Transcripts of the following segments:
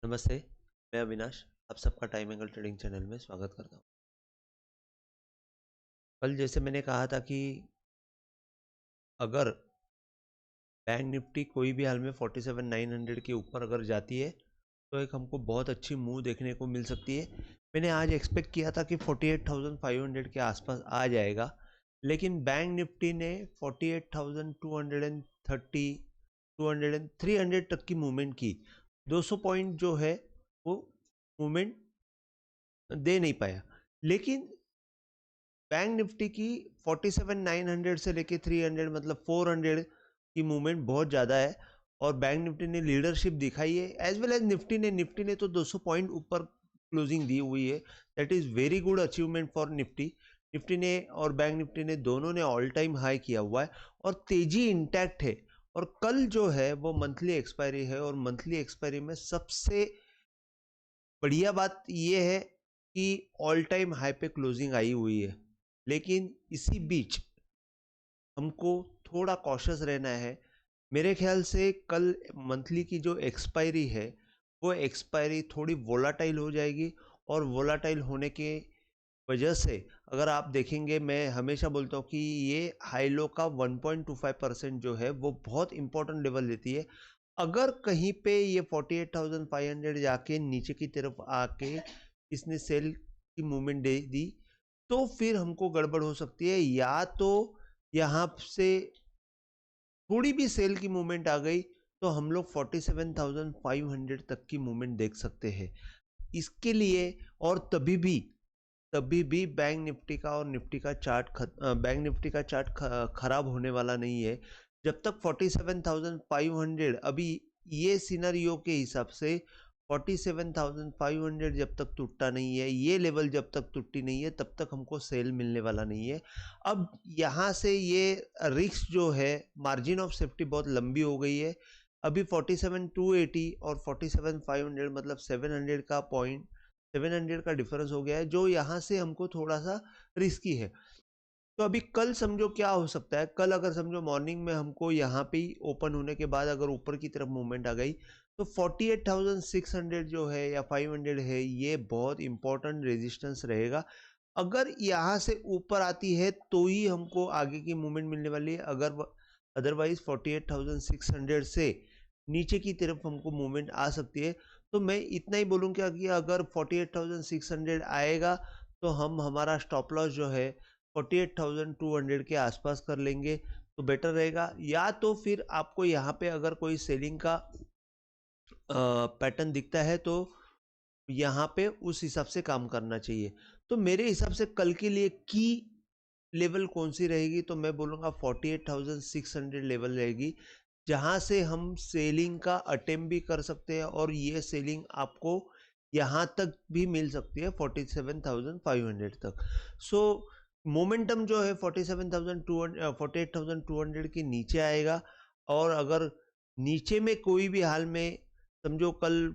नमस्ते, मैं अविनाश, आप सबका टाइम एंगल ट्रेडिंग चैनल में स्वागत करता हूँ। कल जैसे मैंने कहा था कि अगर बैंक निफ्टी कोई भी हाल में 47,900 के ऊपर अगर जाती है, तो एक हमको बहुत अच्छी मूव देखने को मिल सकती है। मैंने आज एक्सपेक्ट किया था कि 48,500 के आसपास आ जाएगा, लेकिन बैंक निफ्टी ने 48,230, 200, 300 तक की मूवमेंट की। 200 पॉइंट जो है वो मूवमेंट दे नहीं पाया, लेकिन बैंक निफ्टी की 47,900 से लेके 300 मतलब 400 की मूवमेंट बहुत ज़्यादा है और बैंक निफ्टी ने लीडरशिप दिखाई है एज वेल एज निफ्टी ने तो 200 पॉइंट ऊपर क्लोजिंग दी हुई है। That is very good achievement for Nifty. Nifty ने और बैंक निफ्टी ने दोनों ने ऑल टाइम हाई किया हुआ है और तेजी इंटैक्ट है। और कल जो है वो मंथली एक्सपायरी है और मंथली एक्सपायरी में सबसे बढ़िया बात यह है कि ऑल टाइम हाई पे क्लोजिंग आई हुई है, लेकिन इसी बीच हमको थोड़ा कॉशियस रहना है। मेरे ख्याल से कल मंथली की जो एक्सपायरी है वो एक्सपायरी थोड़ी वोलाटाइल हो जाएगी और वोलाटाइल होने के वजह से अगर आप देखेंगे, मैं हमेशा बोलता हूँ कि ये हाई लो का 1.25% जो है वो बहुत इंपॉर्टेंट लेवल देती है। अगर कहीं पे ये 48,500 जाके नीचे की तरफ आके इसने सेल की मूवमेंट दे दी तो फिर हमको गड़बड़ हो सकती है। या तो यहाँ से थोड़ी भी सेल की मूवमेंट आ गई तो हम लोग 47,500 तक की मूवमेंट देख सकते हैं। इसके लिए और तभी भी बैंक निफ्टी का और निफ्टी का बैंक निफ्टी का चार्ट खराब होने वाला नहीं है जब तक 47,500 अभी ये सिनेरियो के हिसाब से 47,500 जब तक टूटता नहीं है, ये लेवल जब तक टूटती नहीं है तब तक हमको सेल मिलने वाला नहीं है। अब यहाँ से ये रिस्क जो है, मार्जिन ऑफ सेफ्टी बहुत लंबी हो गई है। अभी 47,280 और 47,500 मतलब 700 का डिफरेंस हो गया है, जो यहाँ से हमको थोड़ा सा रिस्की है। तो अभी कल समझो क्या हो सकता है। कल अगर समझो मॉर्निंग में हमको यहाँ पे ही ओपन होने के बाद अगर ऊपर की तरफ मूवमेंट आ गई तो 48,600 जो है या 500 है, ये बहुत इंपॉर्टेंट रेजिस्टेंस रहेगा। अगर यहाँ से ऊपर आती है तो ही हमको आगे की मूवमेंट मिलने वाली है। अगर अदरवाइज 48,600 से नीचे की तरफ हमको मूवमेंट आ सकती है। तो मैं इतना ही बोलूँगा कि अगर 48,600 आएगा तो हम हमारा स्टॉप लॉस जो है 48,200 के आसपास कर लेंगे तो बेटर रहेगा। या तो फिर आपको यहाँ पे अगर कोई सेलिंग का पैटर्न दिखता है तो यहाँ पे उस हिसाब से काम करना चाहिए। तो मेरे हिसाब से कल के लिए की लेवल कौन सी रहेगी, तो मैं बोलूँगा 48,600 लेवल रहेगी, जहाँ से हम सेलिंग का अटेम्प्ट भी कर सकते हैं और ये सेलिंग आपको यहाँ तक भी मिल सकती है 47,500 तक। सो मोमेंटम जो है 48,200 के नीचे आएगा। और अगर नीचे में कोई भी हाल में समझो कल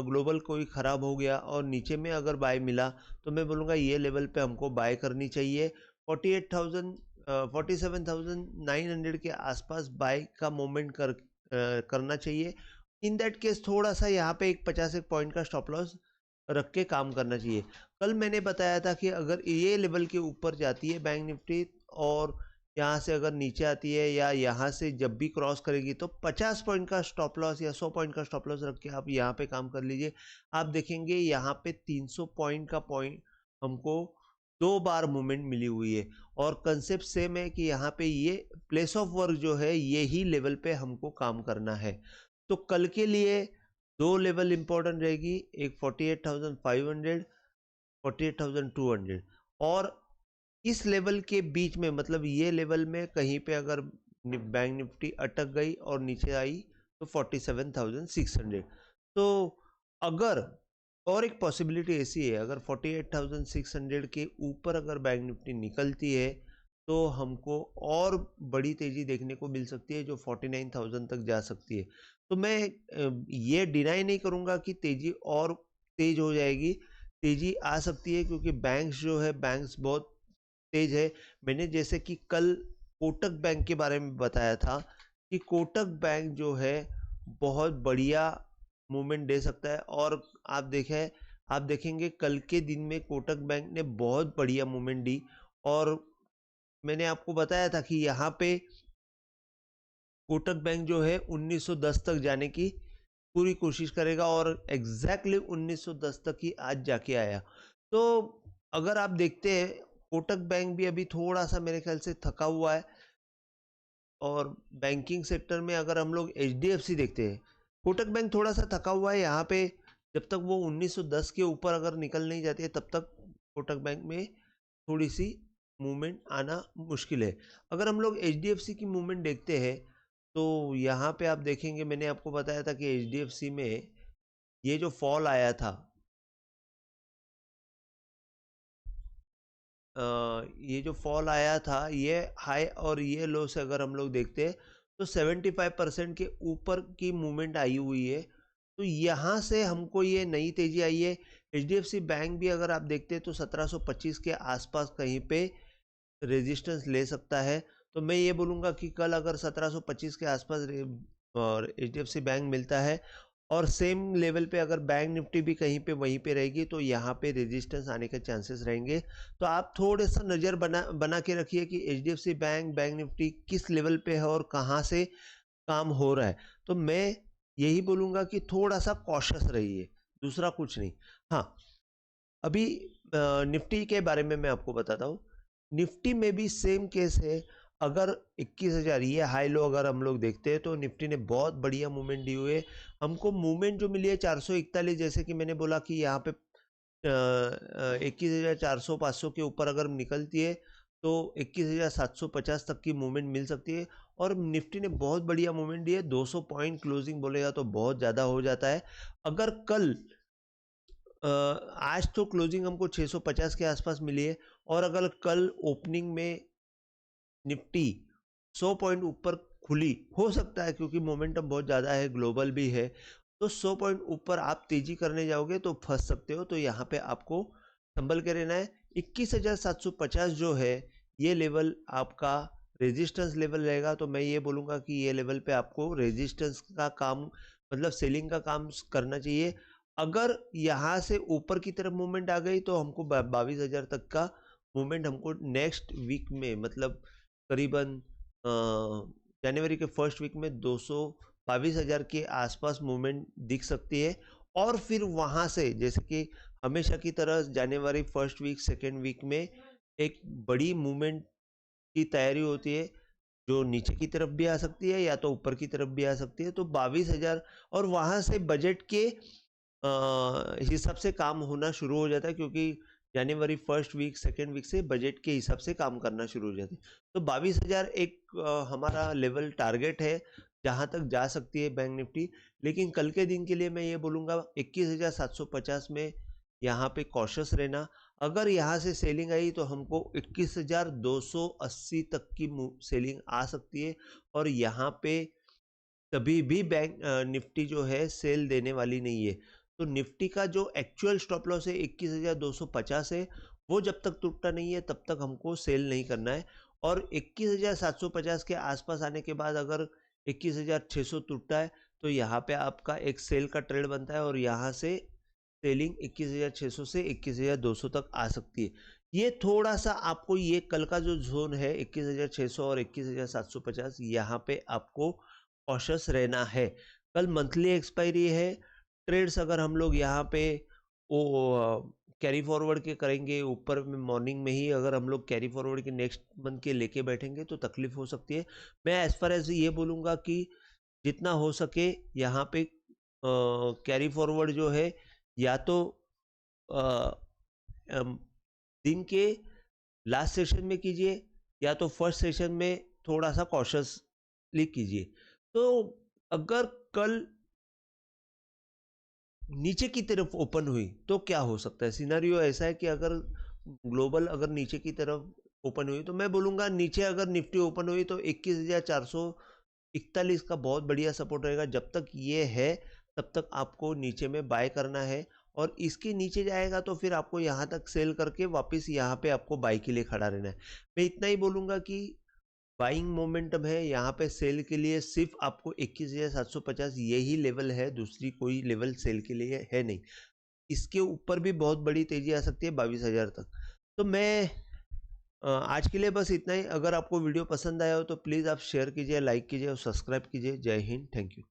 ग्लोबल कोई ख़राब हो गया और नीचे में अगर बाय मिला तो मैं बोलूँगा ये लेवल पे हमको बाय करनी चाहिए। 48,000 47,900 के आसपास बाय का मोमेंट करना चाहिए। इन दैट केस थोड़ा सा यहाँ पे एक 50 एक पॉइंट का स्टॉप लॉस रख के काम करना चाहिए। कल मैंने बताया था कि अगर ये लेवल के ऊपर जाती है बैंक निफ्टी और यहाँ से अगर नीचे आती है या यहाँ से जब भी क्रॉस करेगी तो 50 पॉइंट का स्टॉप लॉस या 100 पॉइंट का स्टॉप लॉस रख के आप यहाँ पे काम कर लीजिए। आप देखेंगे यहाँ पे 300 पॉइंट का पॉइंट हमको 2 बार मूवमेंट मिली हुई है और कंसेप्ट सेम है कि यहाँ पे ये प्लेस ऑफ वर्क जो है यही लेवल पे हमको काम करना है। तो कल के लिए 2 लेवल इंपॉर्टेंट रहेगी, एक 48,500, 48,200 और इस लेवल के बीच में मतलब ये लेवल में कहीं पे अगर बैंक निफ्टी अटक गई और नीचे आई तो 47,600। तो अगर और एक पॉसिबिलिटी ऐसी है, अगर 48,600 के ऊपर अगर बैंक निफ्टी निकलती है तो हमको और बड़ी तेजी देखने को मिल सकती है जो 49,000 तक जा सकती है। तो मैं ये डिनाई नहीं करूँगा कि तेजी और तेज हो जाएगी। तेजी आ सकती है क्योंकि बैंक्स जो है, बैंक्स बहुत तेज है। मैंने जैसे कि कल कोटक बैंक के बारे में बताया था कि कोटक बैंक जो है बहुत बढ़िया मूवमेंट दे सकता है। और आप देखेंगे कल के दिन में कोटक बैंक ने बहुत बढ़िया मूवमेंट दी, और मैंने आपको बताया था कि यहाँ पे कोटक बैंक जो है 1910 तक जाने की पूरी कोशिश करेगा, और एग्जैक्टली 1910 तक ही आज जाके आया। तो अगर आप देखते हैं कोटक बैंक भी अभी थोड़ा सा मेरे ख्याल से थका हुआ है, और बैंकिंग सेक्टर में अगर हम लोग HDFC देखते हैं, कोटक बैंक थोड़ा सा थका हुआ है यहाँ पे। जब तक वो 1910 के ऊपर अगर निकल नहीं जाती है, तब तक कोटक बैंक में थोड़ी सी मूवमेंट आना मुश्किल है। अगर हम लोग HDFC की मूवमेंट देखते हैं, तो यहाँ पे आप देखेंगे, मैंने आपको बताया था कि HDFC में ये जो फॉल आया था, ये जो फॉल आया था, ये हाई और ये लो से अगर हम लोग देखते हैं तो 75% के ऊपर की मूवमेंट आई हुई है। तो यहाँ से हमको ये नई तेजी आई है। HDFC बैंक भी अगर आप देखते हैं तो 1725 के आसपास कहीं पे रेजिस्टेंस ले सकता है। तो मैं ये बोलूँगा कि कल अगर 1725 के आसपास और HDFC बैंक मिलता है, और सेम लेवल पे अगर बैंक निफ्टी भी कहीं पे वहीं पे रहेगी, तो यहाँ पे रेजिस्टेंस आने के चांसेस रहेंगे। तो आप थोड़े सा नज़र बना के रखिए कि HDFC बैंक, बैंक निफ्टी किस लेवल पे है और कहाँ से काम हो रहा है। तो मैं यही बोलूँगा कि थोड़ा सा कॉशियस रहिए, दूसरा कुछ नहीं। हाँ, अभी निफ्टी के बारे में मैं आपको बताता हूँ। निफ्टी में भी सेम केस है। अगर 21,000 ये हाई लो अगर हम लोग देखते हैं, तो निफ्टी ने बहुत बढ़िया मूवमेंट दी हुई है। हमको मूवमेंट जो मिली है 441, जैसे कि मैंने बोला कि यहाँ पे 21,400 500 के ऊपर अगर निकलती है तो 21,750 तक की मूवमेंट मिल सकती है। और निफ्टी ने बहुत बढ़िया मूवमेंट दी है, 200 पॉइंट क्लोजिंग बोलेगा तो बहुत ज़्यादा हो जाता है। अगर कल आज तो क्लोजिंग हमको 650 के आसपास मिली है, और अगर कल ओपनिंग में निफ्टी 100 पॉइंट ऊपर खुली, हो सकता है क्योंकि मोमेंटम बहुत ज़्यादा है, ग्लोबल भी है, तो 100 पॉइंट ऊपर आप तेजी करने जाओगे तो फंस सकते हो। तो यहाँ पे आपको संभल के रहना है। 21,750 जो है ये लेवल आपका रेजिस्टेंस लेवल रहेगा। तो मैं ये बोलूँगा कि ये लेवल पे आपको रेजिस्टेंस का काम, मतलब सेलिंग का काम करना चाहिए। अगर यहाँ से ऊपर की तरफ मूवमेंट आ गई तो हमको 22,000 तक का मूवमेंट हमको नेक्स्ट वीक में, मतलब करीबन जनवरी के फर्स्ट वीक में 22,000 के आसपास मूवमेंट दिख सकती है। और फिर वहाँ से, जैसे कि हमेशा की तरह, जनवरी फर्स्ट वीक सेकेंड वीक में एक बड़ी मूवमेंट की तैयारी होती है, जो नीचे की तरफ भी आ सकती है या तो ऊपर की तरफ भी आ सकती है। तो 22,000, और वहाँ से बजट के हिसाब से काम होना शुरू हो जाता है, क्योंकि जनवरी फर्स्ट वीक सेकेंड वीक से बजट के हिसाब से काम करना शुरू हो जाते हैं। तो 22,000 एक हमारा लेवल टारगेट है जहां तक जा सकती है बैंक निफ्टी। लेकिन कल के दिन के लिए मैं ये बोलूँगा 21,750 में यहाँ पे कॉशियस रहना। अगर यहाँ से सेलिंग आई तो हमको 21,280 तक की सेलिंग आ सकती है, और यहाँ पे कभी भी बैंक निफ्टी जो है सेल देने वाली नहीं है। तो निफ्टी का जो एक्चुअल स्टॉप लॉस है 21,250 है, वो जब तक टूटता नहीं है तब तक हमको सेल नहीं करना है। और 21,750 के आसपास आने के बाद अगर 21,600 टूटता है, तो यहाँ पे आपका एक सेल का ट्रेड बनता है, और यहाँ से सेलिंग 21,600 से 21,200 तक आ सकती है। ये थोड़ा सा आपको, ये कल का जो जोन है 21,600 और 21,750, यहाँ पे आपको कॉशियस रहना है। कल मंथली एक्सपायरी है। ट्रेड्स अगर हम लोग यहाँ पे वो कैरी फॉरवर्ड के करेंगे, ऊपर में मॉर्निंग में ही अगर हम लोग कैरी फॉरवर्ड के नेक्स्ट मंथ के लेके बैठेंगे तो तकलीफ हो सकती है। मैं एज फार एज ये बोलूँगा कि जितना हो सके यहाँ पे कैरी फॉरवर्ड जो है, या तो दिन के लास्ट सेशन में कीजिए, या तो फर्स्ट सेशन में थोड़ा सा कॉशियसली कीजिए। तो अगर कल नीचे की तरफ ओपन हुई तो क्या हो सकता है? सिनेरियो ऐसा है कि अगर ग्लोबल अगर नीचे की तरफ ओपन हुई, तो मैं बोलूँगा नीचे अगर निफ्टी ओपन हुई तो 21,441 का बहुत बढ़िया सपोर्ट रहेगा। जब तक ये है तब तक आपको नीचे में बाय करना है, और इसके नीचे जाएगा तो फिर आपको यहाँ तक सेल करके वापस यहाँ पे आपको बाय के लिए खड़ा रहना है। मैं इतना ही बोलूँगा कि बाइंग मोमेंटम है यहाँ पे सेल के लिए सिर्फ आपको 21,750 यही लेवल है, दूसरी कोई लेवल सेल के लिए है नहीं। इसके ऊपर भी बहुत बड़ी तेजी आ सकती है 22,000 तक। तो मैं आज के लिए बस इतना ही। अगर आपको वीडियो पसंद आया हो तो प्लीज़ आप शेयर कीजिए, लाइक कीजिए और सब्सक्राइब कीजिए। जय हिंद, थैंक यू।